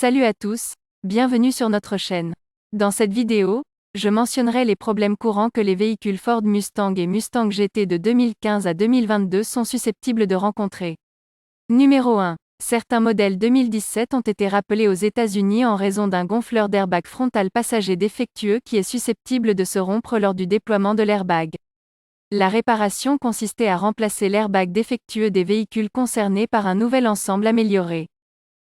Salut à tous, bienvenue sur notre chaîne. Dans cette vidéo, je mentionnerai les problèmes courants que les véhicules Ford Mustang et Mustang GT de 2015 à 2022 sont susceptibles de rencontrer. Numéro 1. Certains modèles 2017 ont été rappelés aux États-Unis en raison d'un gonfleur d'airbag frontal passager défectueux qui est susceptible de se rompre lors du déploiement de l'airbag. La réparation consistait à remplacer l'airbag défectueux des véhicules concernés par un nouvel ensemble amélioré.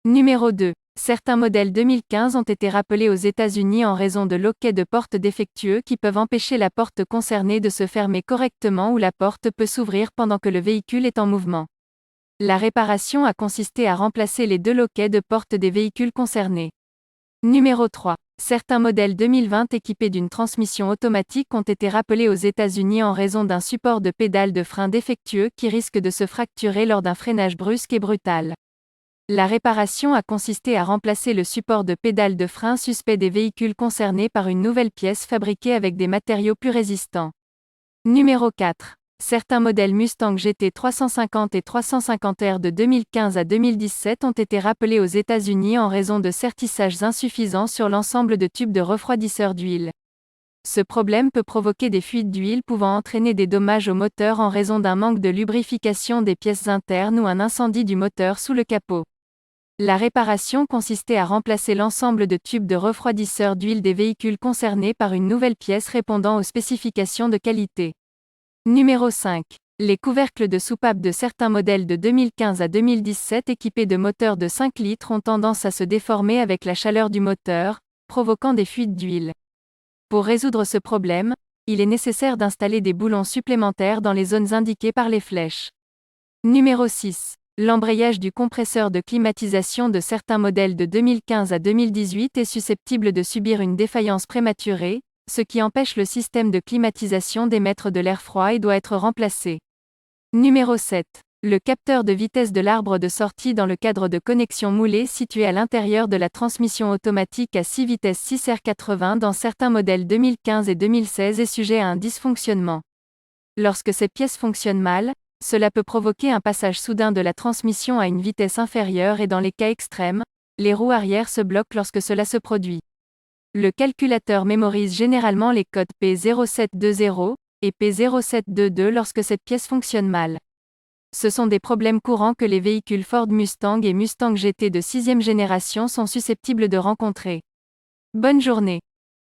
Numéro 2. Certains modèles 2015 ont été rappelés aux États-Unis en raison de loquets de porte défectueux qui peuvent empêcher la porte concernée de se fermer correctement ou la porte peut s'ouvrir pendant que le véhicule est en mouvement. La réparation a consisté à remplacer les deux loquets de porte des véhicules concernés. Numéro 3. Certains modèles 2020 équipés d'une transmission automatique ont été rappelés aux États-Unis en raison d'un support de pédale de frein défectueux qui risque de se fracturer lors d'un freinage brusque et brutal. La réparation a consisté à remplacer le support de pédale de frein suspect des véhicules concernés par une nouvelle pièce fabriquée avec des matériaux plus résistants. Numéro 4. Certains modèles Mustang GT 350 et 350R de 2015 à 2017 ont été rappelés aux États-Unis en raison de sertissages insuffisants sur l'ensemble de tubes de refroidisseur d'huile. Ce problème peut provoquer des fuites d'huile pouvant entraîner des dommages au moteur en raison d'un manque de lubrification des pièces internes ou un incendie du moteur sous le capot. La réparation consistait à remplacer l'ensemble de tubes de refroidisseur d'huile des véhicules concernés par une nouvelle pièce répondant aux spécifications de qualité. Numéro 5. Les couvercles de soupape de certains modèles de 2015 à 2017 équipés de moteurs de 5 litres ont tendance à se déformer avec la chaleur du moteur, provoquant des fuites d'huile. Pour résoudre ce problème, il est nécessaire d'installer des boulons supplémentaires dans les zones indiquées par les flèches. Numéro 6. L'embrayage du compresseur de climatisation de certains modèles de 2015 à 2018 est susceptible de subir une défaillance prématurée, ce qui empêche le système de climatisation d'émettre de l'air froid et doit être remplacé. Numéro 7. Le capteur de vitesse de l'arbre de sortie dans le cadre de connexion moulée situé à l'intérieur de la transmission automatique à 6 vitesses 6R80 dans certains modèles 2015 et 2016 est sujet à un dysfonctionnement. Lorsque ces pièces fonctionnent mal, cela peut provoquer un passage soudain de la transmission à une vitesse inférieure et dans les cas extrêmes, les roues arrière se bloquent lorsque cela se produit. Le calculateur mémorise généralement les codes P0720 et P0722 lorsque cette pièce fonctionne mal. Ce sont des problèmes courants que les véhicules Ford Mustang et Mustang GT de 6e génération sont susceptibles de rencontrer. Bonne journée.